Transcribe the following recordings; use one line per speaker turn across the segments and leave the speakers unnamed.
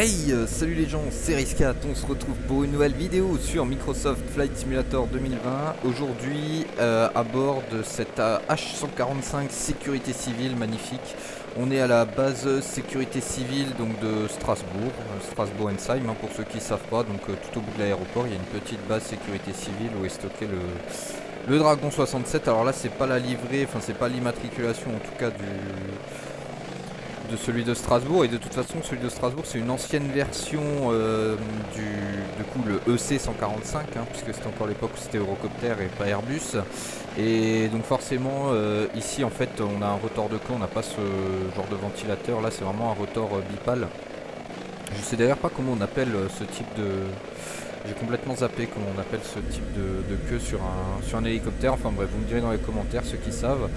Hey, salut les gens, c'est Riscat, on se retrouve pour une nouvelle vidéo sur Microsoft Flight Simulator 2020. Aujourd'hui, à bord de cette H145 sécurité civile magnifique. On est à la base sécurité civile donc de Strasbourg, Strasbourg-Ensheim, hein, pour ceux qui ne savent pas. Donc tout au bout de l'aéroport, il y a une petite base sécurité civile où est stocké le Dragon 67. Alors là, c'est pas la livrée, enfin c'est pas l'immatriculation en tout cas de celui de Strasbourg, et de toute façon celui de Strasbourg c'est une ancienne version du coup le EC 145, hein, puisque c'était encore l'époque où c'était Eurocopter et pas Airbus, et donc forcément ici en fait on a un rotor de queue, on n'a pas ce genre de ventilateur, là c'est vraiment un rotor bipale. Je sais d'ailleurs pas comment on appelle ce type de... J'ai complètement zappé comment on appelle ce type de queue sur un hélicoptère, enfin bref, vous me direz dans les commentaires ceux qui savent.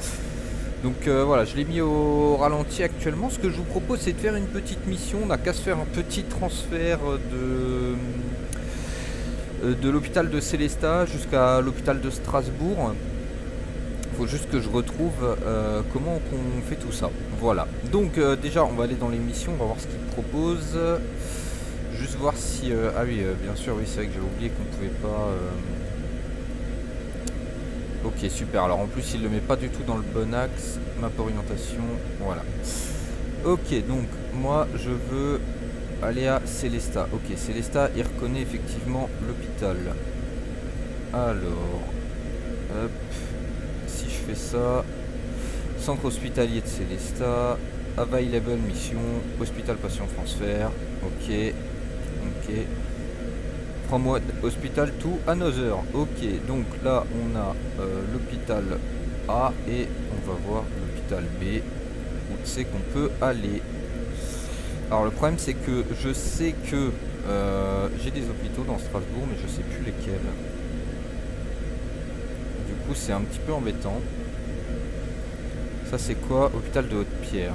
Donc voilà, je l'ai mis au ralenti actuellement. Ce que je vous propose, c'est de faire une petite mission. On n'a qu'à se faire un petit transfert de l'hôpital de Sélestat jusqu'à l'hôpital de Strasbourg. Il faut juste que je retrouve comment on fait tout ça. Voilà. Donc déjà, on va aller dans les missions. On va voir ce qu'ils proposent. Juste voir si... ah oui, bien sûr, oui, c'est vrai que j'avais oublié qu'on pouvait pas... Ok, super. Alors en plus, il le met pas du tout dans le bon axe. Map orientation, voilà. Ok, donc moi je veux aller à Sélestat. Ok, Sélestat, il reconnaît effectivement l'hôpital. Alors, hop, si je fais ça, centre hospitalier de Sélestat, available mission, hospital patient transfert. Ok, ok. From what hospital to another. Ok, donc là on a l'hôpital A et on va voir l'hôpital B où c'est qu'on peut aller. Alors le problème c'est que je sais que j'ai des hôpitaux dans Strasbourg mais je sais plus lesquels. Du coup c'est un petit peu embêtant. Ça c'est quoi? Hôpital de Haute-Pierre.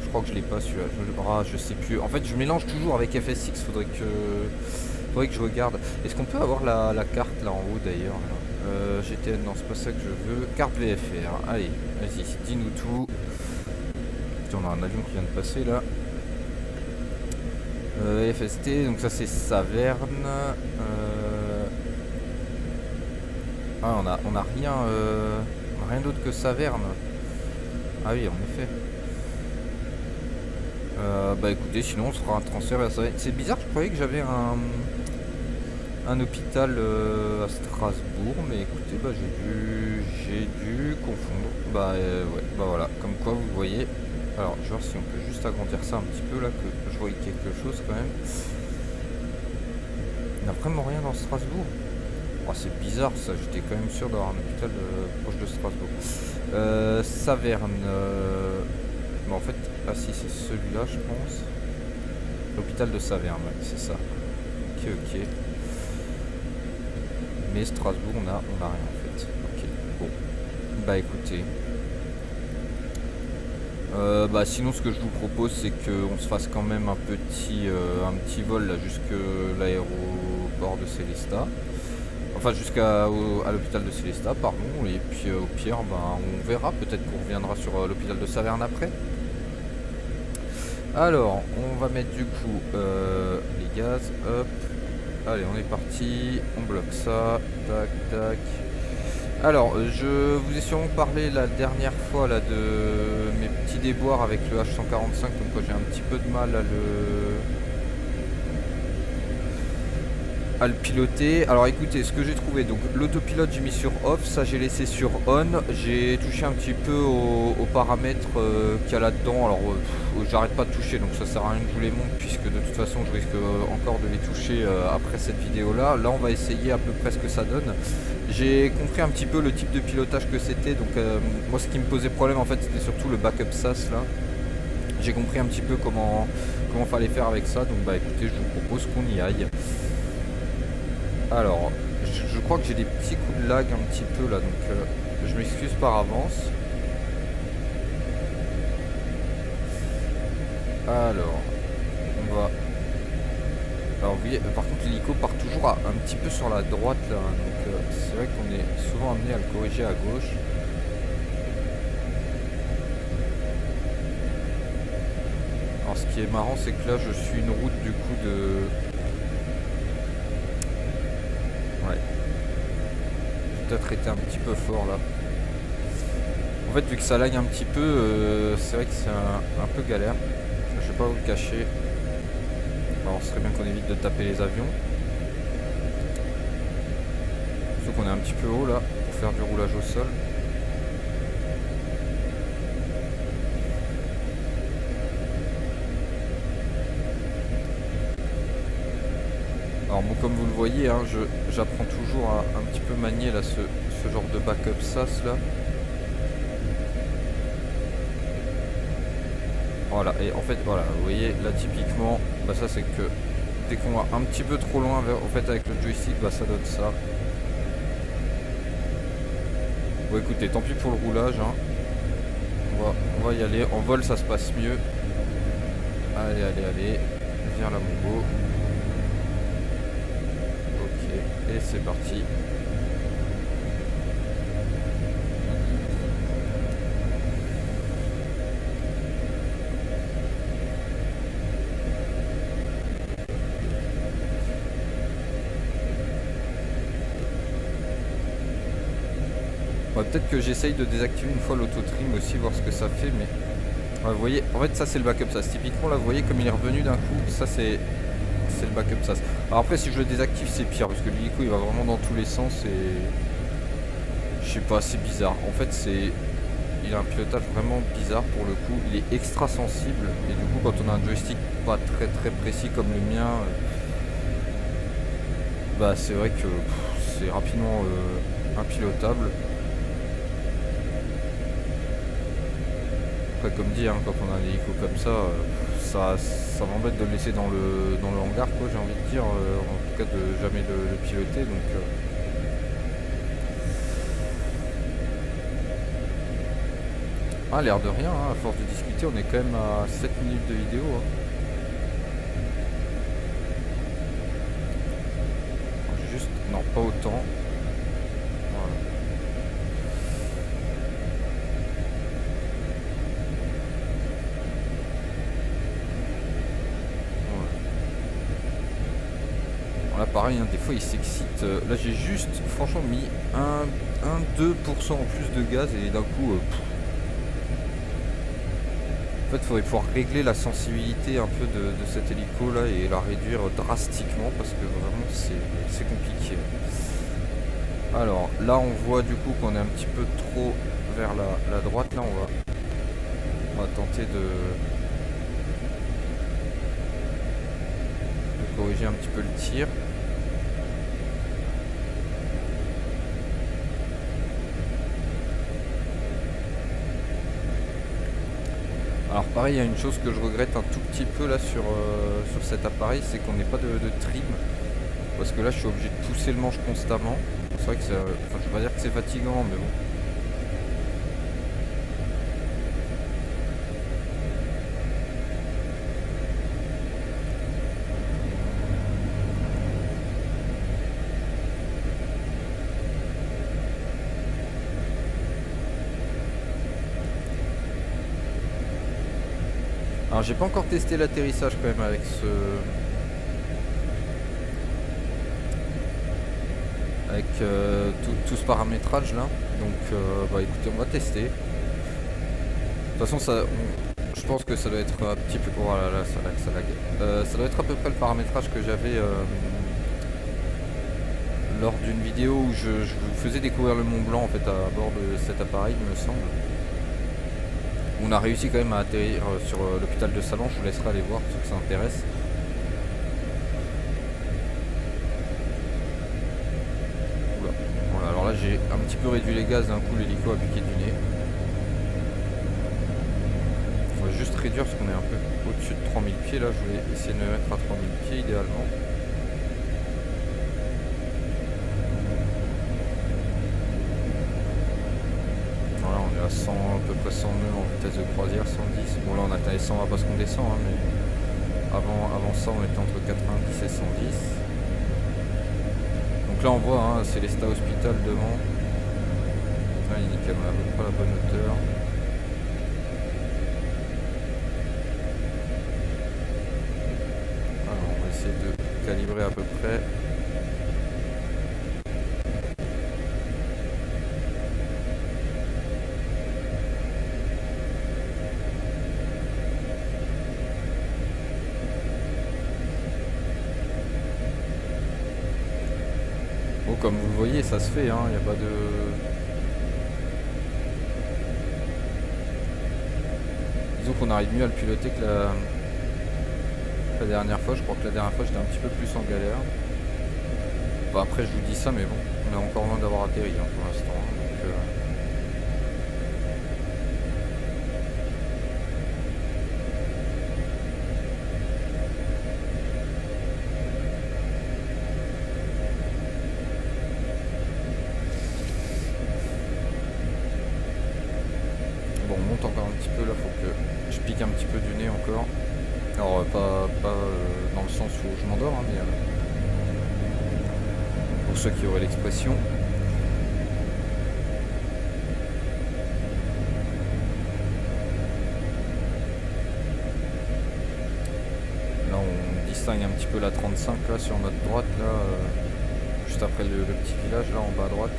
Je crois que je l'ai pas celui-là. Je sais plus. En fait je mélange toujours avec FSX. Faudrait que je regarde. Est-ce qu'on peut avoir la carte là en haut d'ailleurs? GTN, non c'est pas ça que je veux. Carte VFR. Allez, vas-y, dis-nous tout. Putain, on a un avion qui vient de passer là. FST, donc ça c'est Saverne. Ah, on a rien, rien d'autre que Saverne. Ah oui, en effet. Bah écoutez, sinon on sera un transfert vers Saverne. C'est bizarre, je croyais que j'avais un hôpital à Strasbourg, mais écoutez, bah j'ai dû confondre. Bah ouais, bah voilà, comme quoi vous voyez. Alors je vais voir si on peut juste agrandir ça un petit peu là, que je voyais quelque chose quand même. Il n'y a vraiment rien dans Strasbourg. Oh, c'est bizarre ça, j'étais quand même sûr d'avoir un hôpital proche de Strasbourg. Saverne. Bah en fait, ah si c'est celui-là je pense. L'hôpital de Saverne, ouais, c'est ça. Ok, ok. Mais Strasbourg, on a rien en fait. Ok, bon. Bah écoutez. Bah sinon, ce que je vous propose, c'est qu'on se fasse quand même un petit vol là jusque l'aéroport de Sélestat. Enfin, jusqu'à l'hôpital de Sélestat, pardon. Et puis au pire, bah, on verra. Peut-être qu'on reviendra sur l'hôpital de Saverne après. Alors, on va mettre du coup les gaz. Hop. Allez, on est parti, on bloque ça, tac, tac. Alors, je vous ai sûrement parlé la dernière fois là de mes petits déboires avec le H145, donc quoi j'ai un petit peu de mal à le piloter. Alors écoutez, ce que j'ai trouvé, donc l'autopilote j'ai mis sur off, ça j'ai laissé sur on. J'ai touché un petit peu aux paramètres qu'il y a là-dedans. Alors j'arrête pas de toucher, donc ça sert à rien que je vous les montre, puisque de toute façon je risque encore de les toucher après cette vidéo là. Là on va essayer à peu près ce que ça donne. J'ai compris un petit peu le type de pilotage que c'était, donc moi ce qui me posait problème en fait c'était surtout le backup SAS là. J'ai compris un petit peu comment fallait faire avec ça, donc bah écoutez, je vous propose qu'on y aille. Alors, je crois que j'ai des petits coups de lag un petit peu là, donc je m'excuse par avance. Alors, on va... Alors vous voyez, par contre l'hélico part toujours un petit peu sur la droite là, hein, donc c'est vrai qu'on est souvent amené à le corriger à gauche. Alors ce qui est marrant, c'est que là je suis une route du coup de... Ouais. J'ai peut-être été un petit peu fort là. En fait, vu que ça lag un petit peu, c'est vrai que c'est un peu galère. Je vais pas vous le cacher. Alors ce serait bien qu'on évite de taper les avions. Sauf qu'on est un petit peu haut là, pour faire du roulage au sol. Alors bon, comme vous le voyez, hein, j'apprends toujours à un petit peu manier là, ce genre de backup SAS là. Voilà, et en fait, voilà, vous voyez, là typiquement, bah, ça c'est que dès qu'on va un petit peu trop loin, en fait avec le joystick, bah ça donne ça. Bon écoutez, tant pis pour le roulage, hein. On va y aller, en vol ça se passe mieux. Allez, allez, allez, viens là mon beau. Ok, et c'est parti. Ouais, peut-être que j'essaye de désactiver une fois l'auto-trim aussi, voir ce que ça fait, mais... Ouais, vous voyez, en fait ça c'est le backup SAS. Typiquement là, vous voyez comme il est revenu d'un coup, ça c'est le backup SAS. Alors après si je le désactive c'est pire, parce que l'hélico il va vraiment dans tous les sens et... Je sais pas, c'est bizarre. En fait c'est... Il a un pilotage vraiment bizarre pour le coup, il est extra sensible, et du coup quand on a un joystick pas très précis comme le mien, bah c'est vrai que c'est rapidement impilotable. Après, comme dit, hein, quand on a un hélico comme ça, ça m'embête de le laisser dans le hangar, quoi, j'ai envie de dire, en tout cas de jamais le piloter, donc... Ah, l'air de rien, hein, à force de discuter, on est quand même à 7 minutes de vidéo. Hein. Juste, non, pas autant. Voilà. Là pareil, hein, des fois il s'excite. Là j'ai juste franchement mis 1-2% en plus de gaz et d'un coup... En fait il faudrait pouvoir régler la sensibilité un peu de cet hélico là et la réduire drastiquement parce que vraiment c'est compliqué. Alors là on voit du coup qu'on est un petit peu trop vers la droite. Là on va tenter de corriger un petit peu le tir. Alors pareil, il y a une chose que je regrette un tout petit peu là sur cet appareil, c'est qu'on n'ait pas de trim. Parce que là je suis obligé de pousser le manche constamment. C'est vrai que c'est... Enfin je vais pas dire que c'est fatigant, mais bon. Alors j'ai pas encore testé l'atterrissage quand même avec tout ce paramétrage là. Donc bah écoutez, on va tester. De toute façon ça, je pense que ça doit être un petit peu... Voilà, là ça lag. Ça doit être à peu près le paramétrage que j'avais lors d'une vidéo où je vous faisais découvrir le Mont Blanc en fait à bord de cet appareil, il me semble. On a réussi quand même à atterrir sur l'hôpital de Salon, je vous laisserai aller voir pour ceux que ça intéresse. Oula. Voilà, alors là j'ai un petit peu réduit les gaz, d'un coup l'hélico a piqué du nez. On va juste réduire parce qu'on est un peu au-dessus de 3000 pieds là, je voulais essayer de me mettre à 3000 pieds idéalement. À 100, à peu près 100 nœuds en vitesse de croisière, 110. Bon là on atteint les 100 parce qu'on descend, hein, mais avant ça on était entre 90 et 110. Donc là on voit, hein, c'est l'Esta Hospital devant. Là il est nickel, on a à peu près la bonne hauteur. calibrer à peu près. Bon, comme vous le voyez, ça se fait, hein, il n'y a pas de... Disons qu'on arrive mieux à le piloter que la dernière fois. Je crois que la dernière fois j'étais un petit peu plus en galère. Bon, après je vous dis ça, mais bon, on est encore loin d'avoir atterri hein, pour l'instant. Hein, donc, Bon, on monte encore un petit peu là, faut que je pique un petit peu du nez encore. Alors pas dans le sens où je m'endors, hein, mais pour ceux qui auraient l'expression. Là on distingue un petit peu la 35 là sur notre droite là, juste après le petit village là en bas à droite.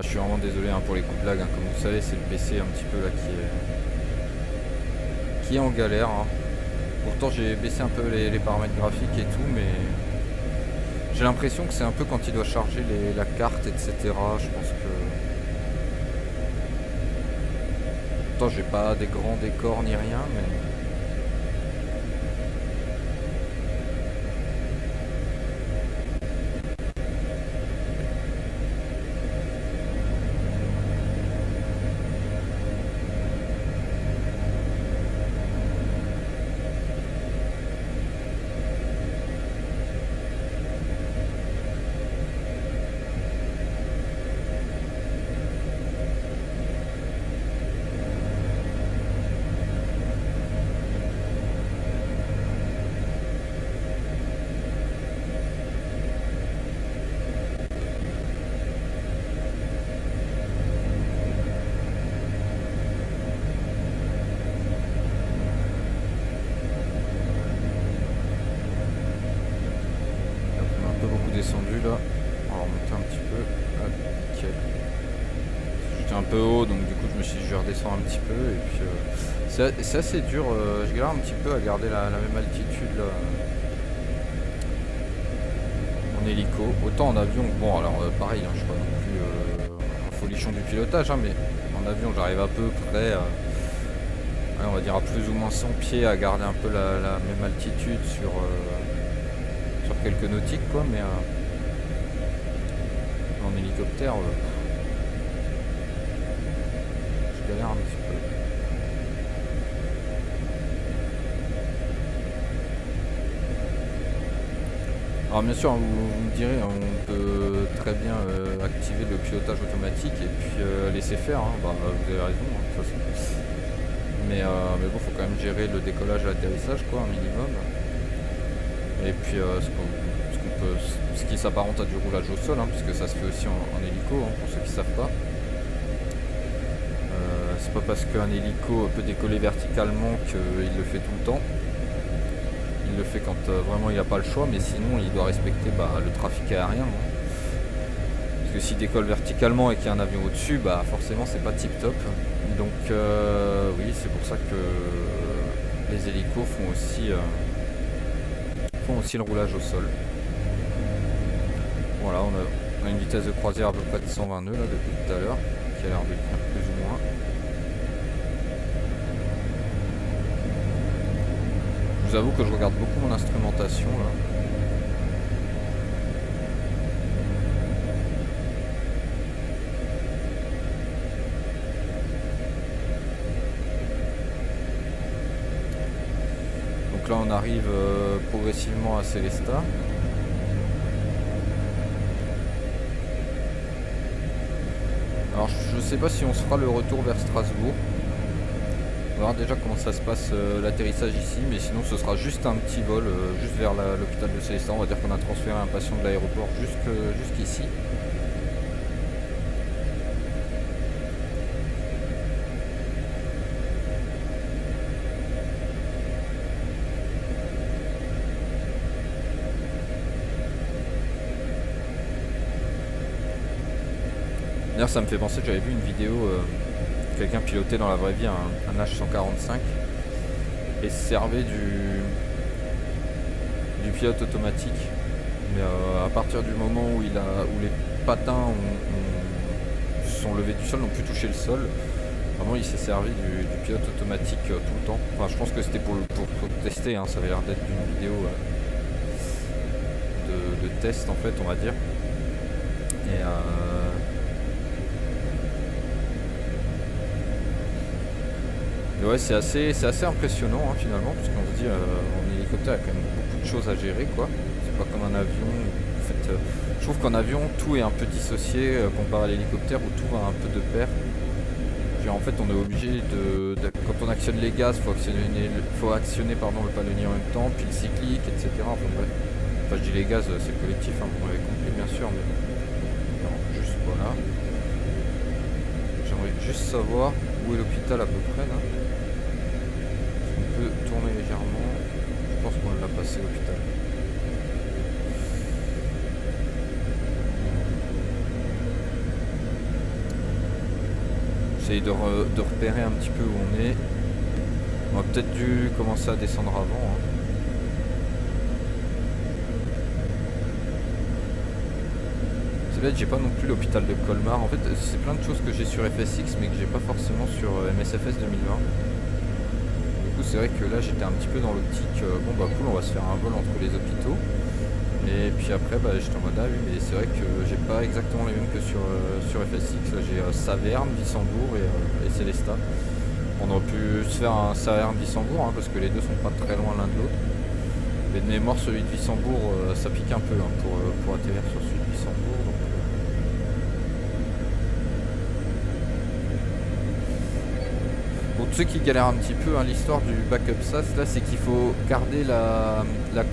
Je suis vraiment désolé hein, pour les coups de lag, hein. Comme vous savez c'est le PC un petit peu là qui est en galère. Hein. Pourtant j'ai baissé un peu les paramètres graphiques et tout, mais j'ai l'impression que c'est un peu quand il doit charger la carte etc. Je pense que... Pourtant j'ai pas des grands décors ni rien, mais... descendu là, on va remonter un petit peu. Ah, nickel. J'étais un peu haut donc du coup je me suis dit je vais redescendre un petit peu et puis c'est assez dur, je galère un petit peu à garder la même altitude là en hélico, autant en avion, bon alors pareil hein, je suis pas non plus un folichon du pilotage hein, mais en avion j'arrive à peu près on va dire à plus ou moins 100 pieds à garder un peu la même altitude sur quelques nautiques quoi, mais en hélicoptère je galère un petit peu. Alors bien sûr vous me direz on peut très bien activer le pilotage automatique et puis laisser faire hein. Bah, vous avez raison hein, de toute façon, mais bon faut quand même gérer le décollage et l'atterrissage quoi un minimum. Et puis ce qui s'apparente à du roulage au sol, hein, puisque ça se fait aussi en hélico, hein, pour ceux qui ne savent pas. C'est pas parce qu'un hélico peut décoller verticalement qu'il le fait tout le temps. Il le fait quand vraiment il n'a pas le choix, mais sinon il doit respecter le trafic aérien. Hein. Parce que s'il décolle verticalement et qu'il y a un avion au-dessus, forcément c'est pas tip top. Donc oui, c'est pour ça que les hélicos font aussi le roulage au sol. Voilà, on a une vitesse de croisière à peu près de 120 nœuds là depuis tout à l'heure, qui a l'air de tenir plus ou moins. Je vous avoue que je regarde beaucoup mon instrumentation là. Donc là on arrive progressivement à Célestat. Alors je sais pas si on se fera le retour vers Strasbourg. On va voir déjà comment ça se passe l'atterrissage ici, mais sinon ce sera juste un petit vol juste vers l'hôpital de Célestat. On va dire qu'on a transféré un patient de l'aéroport jusqu'ici. D'ailleurs ça me fait penser que j'avais vu une vidéo, quelqu'un pilotait dans la vraie vie un H145 et servait du pilote automatique. Mais à partir du moment où les patins sont levés du sol, n'ont plus touché le sol, vraiment il s'est servi du pilote automatique tout le temps. Enfin je pense que c'était pour tester, hein. Ça avait l'air d'être d'une vidéo de test en fait, on va dire. Et ouais, c'est assez impressionnant hein, finalement, parce qu'on se dit en hélicoptère il y a quand même beaucoup de choses à gérer quoi. C'est pas comme un avion. En fait, je trouve qu'en avion tout est un peu dissocié comparé à l'hélicoptère où tout va un peu de pair. Genre, en fait on est obligé quand on actionne les gaz, faut actionner le palonnier en même temps, puis le cyclique, etc. Enfin bref. Enfin je dis les gaz, c'est collectif, hein, vous m'avez compris bien sûr, mais non, juste voilà. J'aimerais juste savoir où est l'hôpital à peu près là. On peut tourner légèrement. Je pense qu'on l'a passé l'hôpital. J'essaye de repérer un petit peu où on est. On a peut-être dû commencer à descendre avant. Hein. C'est bête, j'ai pas non plus l'hôpital de Colmar. En fait, c'est plein de choses que j'ai sur FSX mais que j'ai pas forcément sur MSFS 2020. Du coup, c'est vrai que là j'étais un petit peu dans l'optique. Bon bah cool, on va se faire un vol entre les hôpitaux. Et puis après, bah, j'étais en mode ah oui, mais c'est vrai que j'ai pas exactement les mêmes que sur FSX. Là j'ai Saverne, Wissembourg et Célestat. On aurait pu se faire un Saverne-Wissembourg hein, parce que les deux sont pas très loin l'un de l'autre. Mais de mémoire, celui de Wissembourg, ça pique un peu hein, pour atterrir sur celui de Wissembourg. Donc, pour ceux qui galèrent un petit peu, hein, l'histoire du backup SAS, là, c'est qu'il faut garder la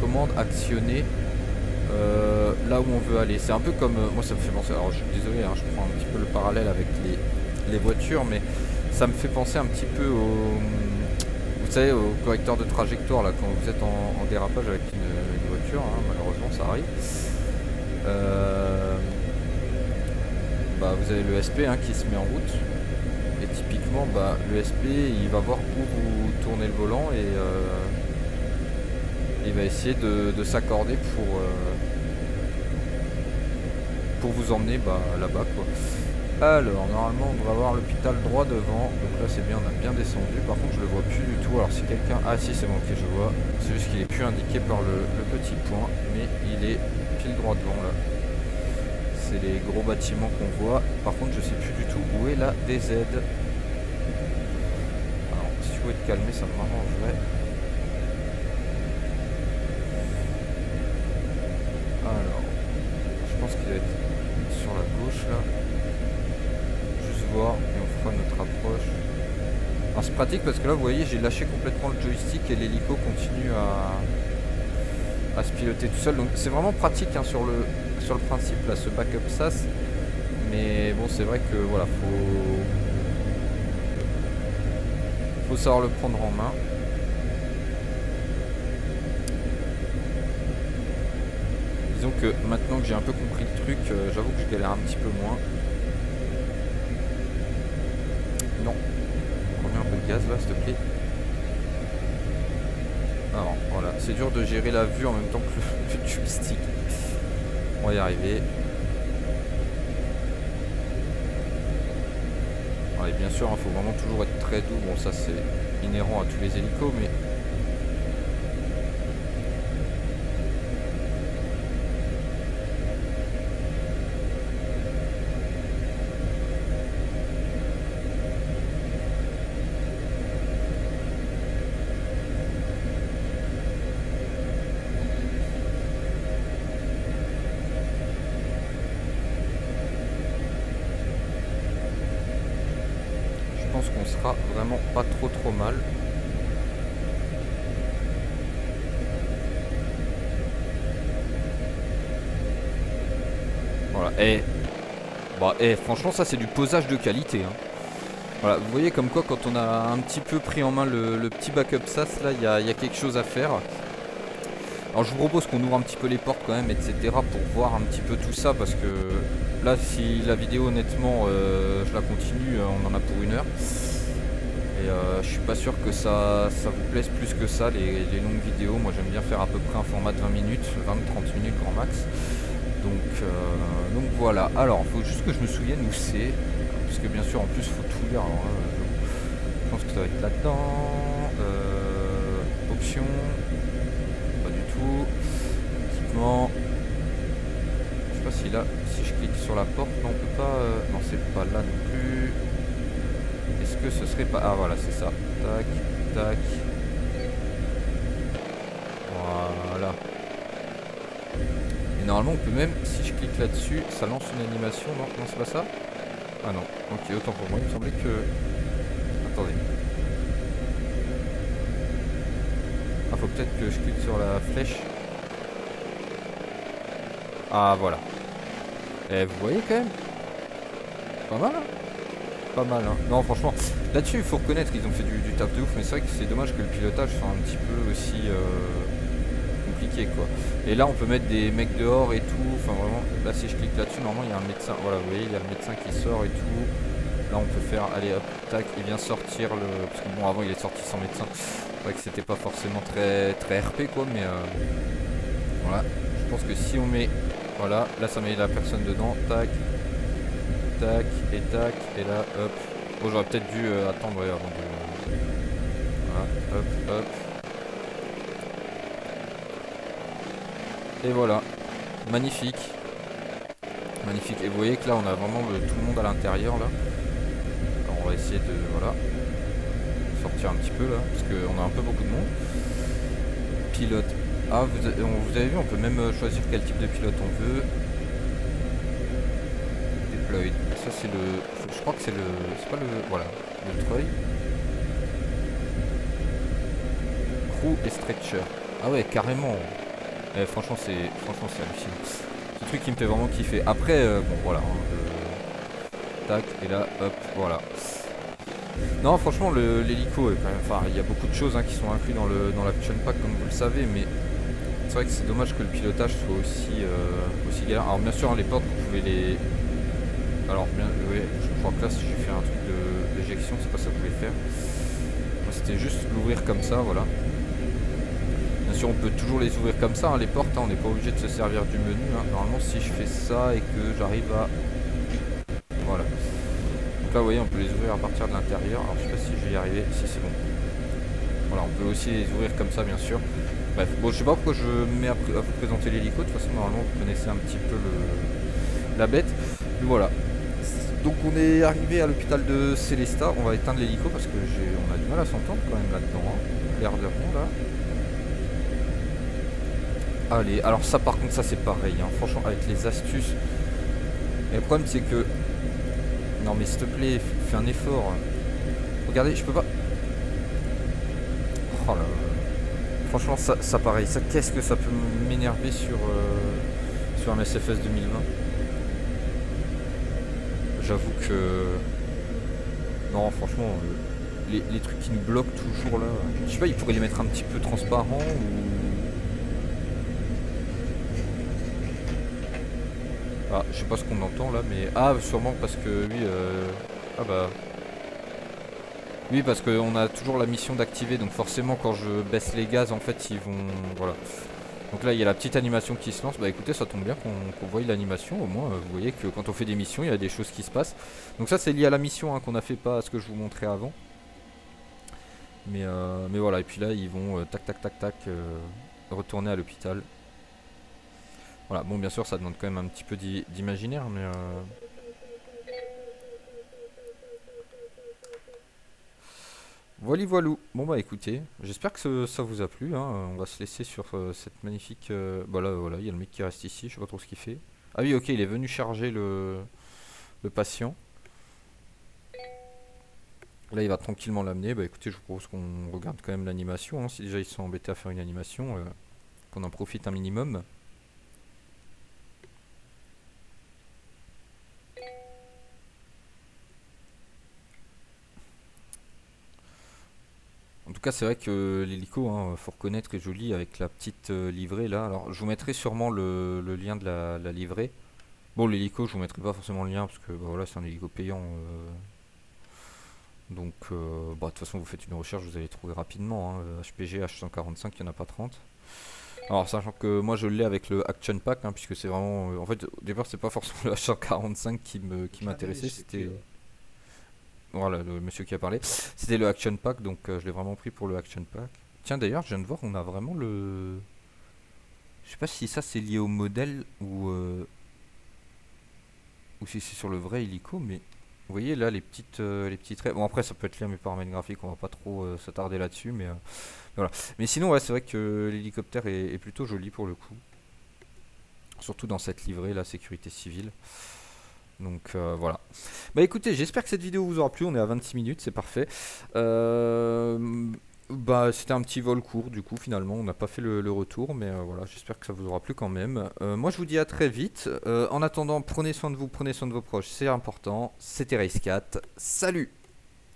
commande actionnée là où on veut aller. C'est un peu comme... moi, ça me fait penser... Alors, je suis désolé, hein, je prends un petit peu le parallèle avec les voitures, mais ça me fait penser un petit peu vous savez, au correcteur de trajectoire, là, quand vous êtes en dérapage avec une voiture, hein, malheureusement, ça arrive. Bah, vous avez le SP hein, qui se met en route. Et typiquement, bah, le SP, il va voir où vous tournez le volant et il va essayer de s'accorder pour vous emmener là-bas, quoi. Alors, normalement, on devrait avoir l'hôpital droit devant. Donc là, c'est bien, on a bien descendu. Par contre, je le vois plus du tout. Alors, si quelqu'un... Ah si, c'est bon, ok, je vois. C'est juste qu'il est plus indiqué par le petit point. Mais il est pile droit devant, là. C'est les gros bâtiments qu'on voit. Par contre, je sais plus du tout où est la DZ. Alors, si tu pouvais te calmer, ça m'arrangerait. Alors, je pense qu'il va être sur la gauche, là. Juste voir, et on fera notre approche. Alors, c'est pratique parce que là, vous voyez, j'ai lâché complètement le joystick et l'hélico continue à se piloter tout seul. Donc, c'est vraiment pratique hein, sur le principe là, ce backup SAS, mais bon c'est vrai que voilà, faut savoir le prendre en main. Disons que maintenant que j'ai un peu compris le truc, j'avoue que je galère un petit peu moins. Non, remets un peu de gaz là s'il te plaît. Alors voilà, c'est dur de gérer la vue en même temps que le joystick. On va y arriver. Et bien sûr, il faut vraiment toujours être très doux. Bon, ça c'est inhérent à tous les hélicos, mais... je pense qu'on sera vraiment pas trop mal. Voilà, et bah, franchement ça c'est du posage de qualité hein. Voilà, vous voyez comme quoi quand on a un petit peu pris en main le petit backup SAS là, il y a quelque chose à faire. Alors je vous propose qu'on ouvre un petit peu les portes quand même, etc. pour voir un petit peu tout ça, parce que là, si la vidéo, honnêtement, je la continue, on en a pour 1 heure. Et je suis pas sûr que ça vous plaise plus que ça, les longues vidéos. Moi j'aime bien faire à peu près un format de 20 minutes, 20-30 minutes grand max. Donc voilà. Alors, faut juste que je me souvienne où c'est. Parce que bien sûr, en plus, faut tout lire. Alors, je pense que ça va être là-dedans. Options. Pas du tout. Équipement. Je sais pas si là, si je clique sur la porte, non, on peut pas. Non, c'est pas là non plus. Est-ce que ce serait pas. Ah, voilà, c'est ça. Tac, tac. Voilà. Et normalement, on peut même, si je clique là-dessus, ça lance une animation. Non, non, c'est pas ça. Ah non, ok, autant pour moi, il me semblait que... Attendez. Ah, faut peut-être que je clique sur la flèche. Ah, voilà. Et vous voyez quand même. Pas mal, hein. Pas mal, hein. Non, franchement, là-dessus, il faut reconnaître qu'ils ont fait du taf de ouf, mais c'est vrai que c'est dommage que le pilotage soit un petit peu aussi compliqué, quoi. Et là, on peut mettre des mecs dehors et tout. Enfin, vraiment, là, si je clique là-dessus, normalement, il y a un médecin. Voilà, vous voyez, il y a le médecin qui sort et tout. Là on peut faire, allez hop, tac, il vient sortir le... Parce que bon, avant il est sorti sans médecin. C'est vrai que c'était pas forcément très RP quoi, mais voilà. Je pense que si on met... Voilà, là ça met la personne dedans, tac, tac, et là, hop. Bon, j'aurais peut-être dû attendre ouais, avant de... Voilà, hop, hop. Et voilà, magnifique. Magnifique. Et vous voyez que là on a vraiment tout le monde à l'intérieur là. Alors on va essayer de... Voilà. Sortir un petit peu là, parce qu'on a un peu beaucoup de monde. Pilote. Ah, vous avez vu, on peut même choisir quel type de pilote on veut. Deployed. Ça c'est le... Je crois que c'est le... C'est pas le... Voilà. Le Troy. Crew et Stretcher. Ah ouais, carrément. Franchement c'est hallucinant. Ce truc qui me fait vraiment kiffer. Après, bon voilà. Tac, et là, hop, voilà. Non, franchement, l'hélico, enfin, il y a beaucoup de choses hein, qui sont incluses dans l'action pack, comme vous le savez, mais c'est vrai que c'est dommage que le pilotage soit aussi galère. Alors, bien sûr, hein, les portes, vous pouvez les... Alors, bien, oui, je crois que là, si j'ai fait un truc d'éjection, c'est pas ça que je voulais faire. Moi, c'était juste l'ouvrir comme ça, voilà. Bien sûr, on peut toujours les ouvrir comme ça, hein, les portes, hein, on n'est pas obligé de se servir du menu. Hein. Normalement, si je fais ça et que j'arrive à... Voilà. Donc là, vous voyez, on peut les ouvrir à partir de l'intérieur. Alors, je sais pas si je vais y arriver. Si, c'est bon. Voilà, on peut aussi les ouvrir comme ça, bien sûr. Bref, bon, je sais pas pourquoi je mets à vous présenter l'hélico. De toute façon, normalement, vous connaissez un petit peu la bête. Mais voilà. Donc, on est arrivé à l'hôpital de Célestat. On va éteindre l'hélico parce que on a du mal à s'entendre quand même là-dedans. Hein. L'air de rien, là. Allez, alors ça, par contre, ça, c'est pareil. Hein. Franchement, avec les astuces. Et le problème, c'est que... Non, mais s'il te plaît, fais un effort. Regardez, je peux pas... Oh là là. Franchement, ça pareil. Ça, qu'est-ce que ça peut m'énerver sur un SFS 2020. J'avoue que... Non, franchement, les trucs qui nous bloquent toujours là... Je sais pas, ils pourraient les mettre un petit peu transparents ou... Ah, je sais pas ce qu'on entend là, mais... Ah, sûrement parce que, oui, Ah bah... Oui, parce qu'on a toujours la mission d'activer, donc forcément quand je baisse les gaz, en fait, ils vont... Voilà. Donc là, il y a la petite animation qui se lance. Bah écoutez, ça tombe bien qu'on voie l'animation. Au moins, vous voyez que quand on fait des missions, il y a des choses qui se passent. Donc ça, c'est lié à la mission hein, qu'on a fait, pas à ce que je vous montrais avant. Mais voilà, et puis là, ils vont tac, tac, tac, tac, retourner à l'hôpital. Voilà, bon, bien sûr, ça demande quand même un petit peu d'imaginaire, mais... Voilà, voilou. Bon bah écoutez, j'espère que ça vous a plu. Hein. On va se laisser sur cette magnifique... Bah là, voilà, il y a le mec qui reste ici, je sais pas trop ce qu'il fait. Ah oui, ok, il est venu charger le patient. Là, il va tranquillement l'amener. Bah écoutez, je vous propose qu'on regarde quand même l'animation. Hein. Si déjà ils sont embêtés à faire une animation, qu'on en profite un minimum. En tout tout cas, c'est vrai que l'hélico, hein, faut reconnaître, est joli avec la petite livrée là. Alors, je vous mettrai sûrement le lien de la livrée. Bon, l'hélico, je vous mettrai pas forcément le lien parce que bah, voilà, c'est un hélico payant. Donc, bah, de toute façon, vous faites une recherche, vous allez trouver rapidement. Hein, HPG H145, il n'y en a pas 30. Alors, sachant que moi je l'ai avec le Action Pack, hein, puisque c'est vraiment. En fait, au départ, c'est pas forcément le H145 qui m'intéressait, c'était. Voilà, le monsieur qui a parlé. C'était le Action Pack, donc je l'ai vraiment pris pour le Action Pack. Tiens, d'ailleurs, je viens de voir, on a vraiment le. Je sais pas si ça c'est lié au modèle ou si c'est sur le vrai hélico, mais vous voyez là les petits traits. Bon, après, ça peut être lié à mes paramètres graphiques, on va pas trop s'attarder là-dessus, mais voilà. Mais sinon, ouais, c'est vrai que l'hélicoptère est plutôt joli pour le coup. Surtout dans cette livrée, la sécurité civile. Donc voilà. Bah écoutez, j'espère que cette vidéo vous aura plu. On est à 26 minutes, c'est parfait. Bah c'était un petit vol court du coup finalement. On n'a pas fait le retour, mais voilà, j'espère que ça vous aura plu quand même. Moi je vous dis à très vite. En attendant, prenez soin de vous, prenez soin de vos proches, c'est important. C'était Race 4. Salut!